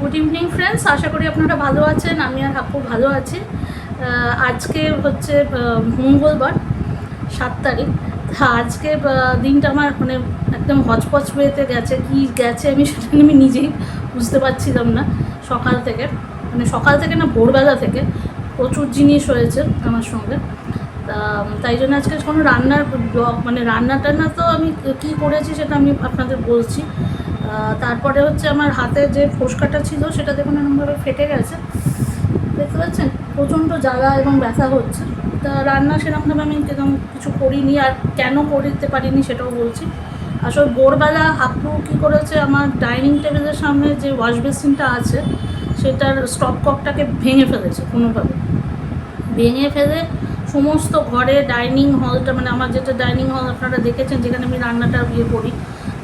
Good evening friends, আশা করি আপনারা ভালো আছেন। আমি আর আপু ভালো আছি। আজকে হচ্ছে মঙ্গলবার 7 তারিখ। আজকে দিনটা আমার মানে একদম হচপচ হয়েতে গেছে। কি গেছে সেটা আমি নিজেই বুঝতে পারছিলাম না। সকাল থেকে সকাল থেকে না, ভোরবেলা থেকে প্রচুর জিনিস হয়েছে আমার সঙ্গে। তাই জন্য আজকে কোনো রান্নার ব্লগ রান্না টান্না তো আমি কী করেছি সেটা আমি আপনাদের বলছি। তারপরে হচ্ছে আমার হাতে যে ফোসকাটা ছিল সেটা দেখুন এরকমভাবে ফেটে গেছে, দেখতে পাচ্ছেন। প্রচণ্ড জ্বালা এবং ব্যথা হচ্ছে। তা রান্না সেরকমভাবে আমি কিছু করিনি, আর কেন করতে পারিনি সেটাও বলছি। আসলে ভোরবেলা হাপ্পু কী করেছে, আমার ডাইনিং টেবিলের সামনে যে ওয়াশ বেসিনটা আছে সেটার স্টপ ককটাকে ভেঙে ফেলেছে। কোনোভাবে ভেঙে ফেলে সমস্ত ঘরে ডাইনিং হলটা, আমার যেটা ডাইনিং হল আপনারা দেখেছেন, যেখানে আমি রান্নাটা করি,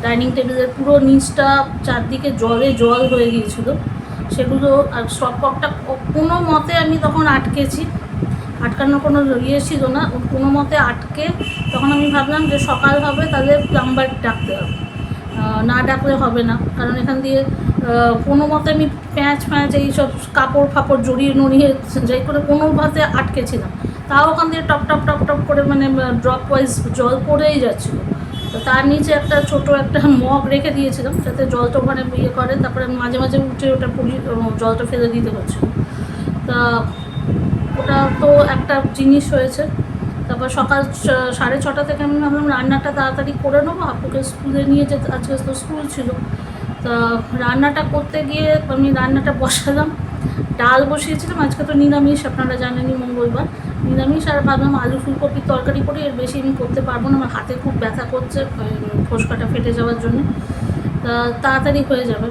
ডাইনিং টেবিলের পুরো নিচটা চারদিকে জলে জল হয়ে গিয়েছিলো। সেগুলো আর স্টপ ককটা কোনো মতে আমি তখন আটকেছি, আটকানোর কোনো ছিল না, কোনো মতে আটকে তখন আমি ভাবলাম যে সকাল হবে তাহলে প্লাম্বার ডাকতে হবে, না ডাকলে হবে না। কারণ এখান দিয়ে কোনো মতে আমি প্যাঁচ এইসব কাপড় ফাপড় জড়িয়ে নড়িয়ে যাই করে কোনোভাবে আটকেছিলাম। তাও ওখান দিয়ে টপ টপ টপ টপ করে ড্রপ ওয়াইজ জল পড়েই যাচ্ছিলো। তো তার নিচে একটা ছোট একটা মগ রেখে দিয়েছিলাম যাতে জলটা ওখানে করে, তারপরে মাঝে মাঝে উঠে ওটা জলটা ফেলে দিতে হচ্ছিল। তা ওটা তো একটা জিনিস হয়েছে। তারপর সকাল 6:30 থেকে আমি ভাবলাম রান্নাটা তাড়াতাড়ি করে নেবো, আপুকে স্কুলে নিয়ে যেতে, আজকে তো স্কুল ছিল। তা রান্নাটা করতে গিয়ে আমি রান্নাটা বসালাম, ডাল বসিয়েছিলাম। আজকে তো নিরামিষ, আপনারা জানেনই মঙ্গলবার নিরামিষ। আর ভাবলাম আলু ফুলকপির তরকারি করি, এর বেশি আমি করতে পারবো না, আমার হাতে খুব ব্যথা করছে ফোসকাটা ফেটে যাওয়ার জন্য। তা তাড়াতাড়ি হয়ে যাবে।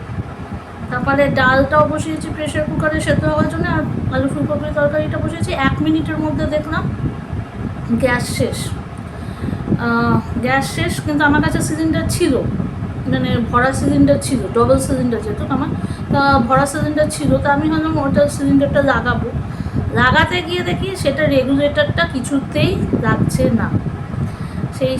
তারপরে ডালটাও বসিয়েছি প্রেশার কুকারে সেদ্ধ হওয়ার জন্য, আর আলু ফুলকপির তরকারিটা বসিয়েছি। 1 মিনিটের মধ্যে দেখলাম গ্যাস শেষ। গ্যাস শেষ, কিন্তু আমার কাছে সিলিন্ডার ছিল, ভরা সিলিন্ডার ছিল, ডবল সিলিন্ডার যেহেতু আমার, তা ভরা সিলিন্ডার ছিল। তা আমি ভাবলাম ওটা সিলিন্ডারটা লাগাতে গিয়ে দেখি সেটা রেগুলেটরটা কিছুতেই লাগছে না। সেই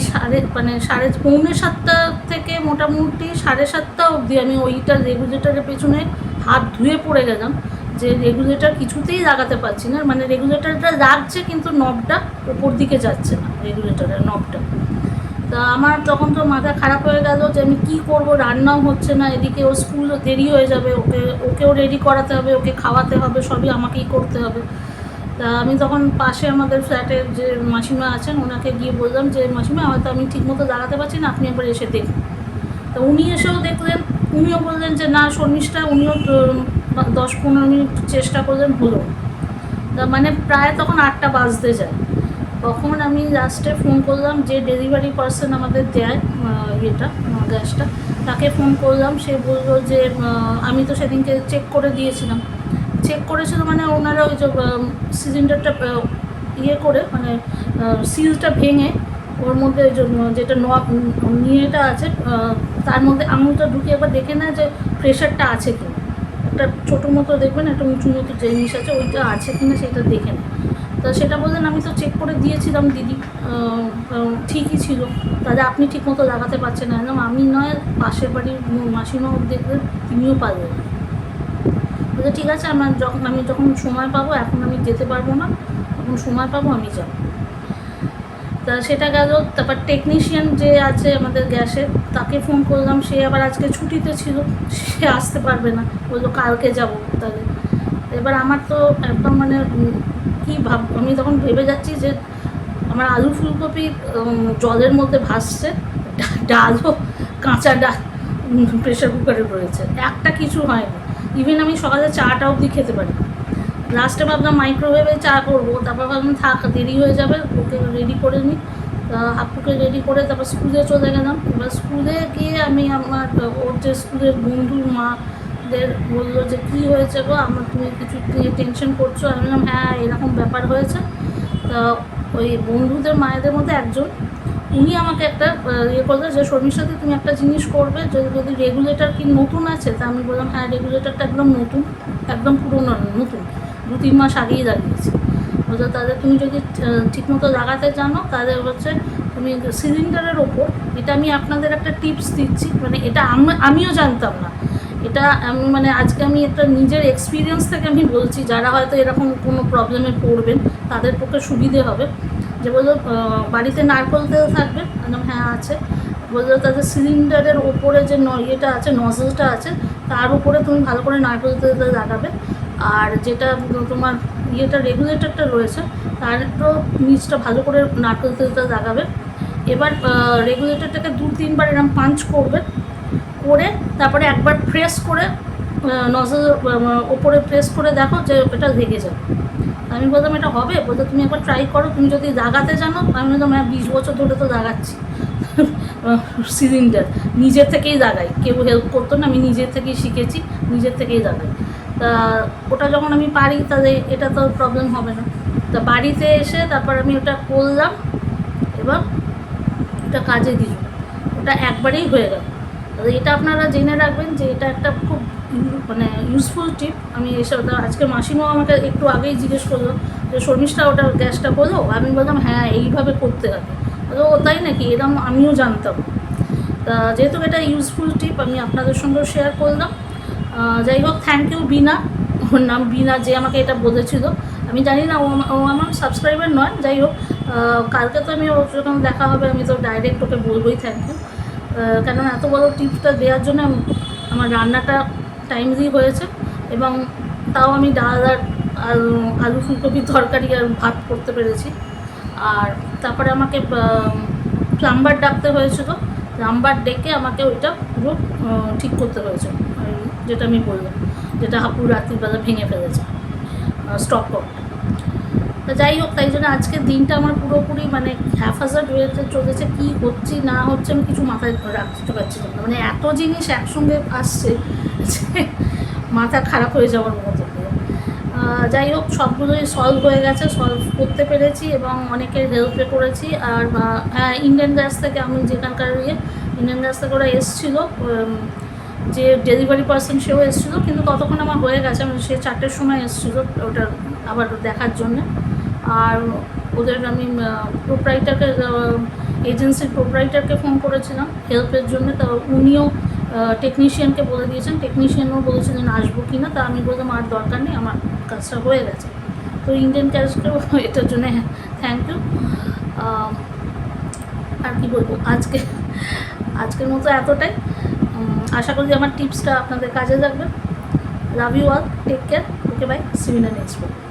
পৌনে 7টা থেকে মোটামুটি 7:30 অবধি আমি ওইটা রেগুলেটরের পেছনে হাত ধুয়ে পড়ে গেলাম যে রেগুলেটর কিছুতেই লাগাতে পারছি না। রেগুলেটরটা লাগছে কিন্তু নবটা ওপর দিকে যাচ্ছে না, রেগুলেটরের নবটা। তা আমার তখন তো মাথা খারাপ হয়ে গেল যে আমি কী করবো, রান্নাও হচ্ছে না, এদিকে ওর স্কুল দেরি হয়ে যাবে, ওকেও রেডি করাতে হবে, ওকে খাওয়াতে হবে, সবই আমাকেই করতে হবে। তা আমি তখন পাশে আমাদের ফ্ল্যাটের যে মাসিমা আছেন ওনাকে গিয়ে বললাম যে মাসিমা হয়তো আমি ঠিকমতো দাঁড়াতে পারছি না, আপনি একবার এসে দেখুন। তা উনি এসেও দেখলেন, উনিও বললেন যে না শর্মিষ্ঠা, উনিও 10-15 মিনিট চেষ্টা করলেন, হলো। তা প্রায় তখন 8টা বাজতে যায়। তখন আমি লাস্টে ফোন করলাম, যে ডেলিভারি পার্সন আমাদের দেয় গ্যাসটা, তাকে ফোন করলাম। সে বলল যে আমি তো সেদিনকে চেক করে দিয়েছিলাম, চেক করেছিল ওনারা ওই যে সিলিন্ডারটা করে সিলটা ভেঙে ওর মধ্যে ওই যেটা নিয়েটা আছে তার মধ্যে আঙুলটা ঢুকিয়ে একবার দেখে নেয় যে প্রেশারটা আছে কিনা। একটা ছোটো মতো দেখবেন, একটা উঁচু মতো জিনিস আছে, ওইটা আছে কিনা সেটা দেখে নেয়। তা সেটা বললেন আমি তো চেক করে দিয়েছিলাম দিদি, ঠিকই ছিল, তাহলে আপনি ঠিকমতো লাগাতে পারছেন না। আমি নয়, পাশের বাড়ির মাসিমাও দেখলেন, তিনিও পারলেন। বলতে ঠিক আছে, আমি যখন সময় পাবো, এখন আমি যেতে পারবো না, যখন সময় পাবো আমি যাব। তা সেটা গেল। তারপর টেকনিশিয়ান যে আছে আমাদের গ্যাসে, তাকে ফোন করলাম, সে আবার আজকে ছুটিতে ছিল, সে আসতে পারবে না, বললো কালকে যাব। তাহলে এবার আমার তো একদম কী আমি তখন ভেবে যাচ্ছি যে আমার আলু ফুলকপি জলের মধ্যে ভাসছে, ডালও কাঁচা ডাল প্রেশার কুকারে রয়েছে, একটা কিছু হয়নি। ইভেন আমি সকালে চাটা অবধি খেতে পারি। লাস্টে ভাবলাম মাইক্রোওয়েভে চা করবো, তারপর ভাবলাম থাক, দেরি হয়ে যাবে, ওকে রেডি করে নিই। হাপ্পুকে রেডি করে তারপর স্কুলে চলে গেলাম। এবার স্কুলে গিয়ে আমি আমার ওর যে স্কুলের বন্ধুর মাদের বললো যে কী হয়েছে গো, তুমি কিছু টেনশন করছো। আমি বললাম হ্যাঁ এরকম ব্যাপার হয়েছে। তা ওই বন্ধুদের মায়েদের মধ্যে একজন, উনি আমাকে একটা করলো যে শর্মিষ্ঠাদি তুমি একটা জিনিস করবে, যদি রেগুলেটর কি নতুন আছে। তা আমি বললাম হ্যাঁ রেগুলেটরটা একদম নতুন, একদম পুরোনো নতুন, 2-3 মাস আগেই লাগিয়েছি। বলতো তাহলে তুমি যদি ঠিকমতো লাগাতে জানো তাহলে হচ্ছে তুমি সিলিন্ডারের ওপর, এটা আমি আপনাদের একটা টিপস দিচ্ছি, এটা আমিও জানতাম না, এটা আমি মানে আজকে আমি একটা নিজের এক্সপিরিয়েন্স থেকে আমি বলছি, যারা হয়তো এরকম কোনো প্রবলেমে পড়বেন তাদের পক্ষে সুবিধে হবে। যে বললো বাড়িতে নারকেল তেল থাকবে, একদম হ্যাঁ আছে। বললো তাদের সিলিন্ডারের ওপরে যে ইয়েটা আছে, নজলটা আছে, তার উপরে তুমি ভালো করে নারকেল তেলটা লাগাবে। আর যেটা তোমার ইয়েটা রেগুলেটরটা রয়েছে তার তো নিচটা ভালো করে নারকেল তেলটা লাগাবে। এবার রেগুলেটরটাকে 2-3 বার এরকম পাঞ্চ করবে, করে তারপরে একবার প্রেস করে নজল ওপরে প্রেস করে দেখো যে এটা লেগে যাবে। আমি বলতাম এটা হবে, বলতে তুমি একবার ট্রাই করো, তুমি যদি দাগাতে জানো। আমি বলতাম হ্যাঁ 20 বছর ধরে তো দাগাচ্ছি সিলিন্ডার, নিজের থেকেই দাগাই, কেউ হেল্প করতো না, আমি নিজের থেকেই শিখেছি, নিজের থেকেই দাগাই। তা ওটা যখন আমি পারি তাহলে এটা তো প্রবলেম হবে না। তা বাড়িতে এসে তারপর আমি ওটা করলাম এবং ওটা কাজে দিল, ওটা একবারেই হয়ে গেল। এটা আপনারা জেনে রাখবেন যে এটা একটা খুব মানে ইউজফুল টিপ। আমি এসে আজকে মাসিমাও আমাকে একটু আগেই জিজ্ঞেস করলো যে শর্মিষ্ঠা ওটা গ্যাসটা করলো। আমি বললাম হ্যাঁ এইভাবে করতে হবে। ও তাই নাকি, এরকম আমিও জানতাম। তা যেহেতু এটা ইউজফুল টিপ আমি আপনাদের সঙ্গেও শেয়ার করলাম। যাই হোক, থ্যাংক ইউ বিনা, ওর নাম বিনা, যে আমাকে এটা বলেছিল। আমি জানি না ও আমার সাবস্ক্রাইবার নয়। যাই হোক, কালকে তো আমি ওর যখন দেখা হবে আমি তো ডাইরেক্ট ওকে বলবোই থ্যাংক ইউ। কেননা এত বড় টিপসটা দেওয়ার জন্য আমার রান্নাটা টাইমলি হয়েছে, এবং তাও আমি ডাল আর আলু ফুলকপির তরকারি আর ভাত করতে পেরেছি। আর তারপরে আমাকে প্লাম্বার ডাকতে হয়েছিল, প্লাম্বার ডেকে আমাকে ওইটা পুরো ঠিক করতে হয়েছে, যেটা আমি বললাম, যেটা হাপুর রাত্রিবেলা ভেঙে ফেলেছে স্টপ করতে। তো যাই হোক, তাই জন্য আজকের দিনটা আমার পুরোপুরি মানে হ্যাফাজার্ড ওয়েতে চলেছে। কী হচ্ছে না হচ্ছে আমি কিছু মাথায় রাখতে পারছি না, মানে এত জিনিস একসঙ্গে আসছে যে মাথা খারাপ হয়ে যাওয়ার মতো। যাই হোক, সবগুলোই সলভ হয়ে গেছে, সলভ করতে পেরেছি এবং অনেকের হেল্পে করেছি। আর হ্যাঁ, ইন্ডিয়ান গ্যাস থেকে আমি যেখানকার ইন্ডিয়ান গ্যাস থেকে ওরা এসেছিলো, যে ডেলিভারি পার্সন সেও এসেছিলো, কিন্তু ততক্ষণ আমার হয়ে গেছে, মানে সে 4টের সময় এসেছিলো ওটা আবার দেখার জন্যে। আর ওদের আমি প্রোপ্রাইটারকে, এজেন্সির প্রোপ্রাইটারকে ফোন করেছিলাম হেল্পের জন্য। তা উনিও টেকনিশিয়ানকে বলে দিয়েছেন, টেকনিশিয়ানও বলেছিলেন আসবো কি না। তা আমি বললাম আর দরকার নেই, আমার কাজটা হয়ে গেছে। তো ইন্ডিয়ান গ্যাসকেও এটার জন্য থ্যাংক ইউ। আর কি বলবো, আজকের মতো এতটাই। আশা করি আমার টিপসটা আপনাদের কাজে লাগবে। Love you all, take care, okay bye, see you in the next video.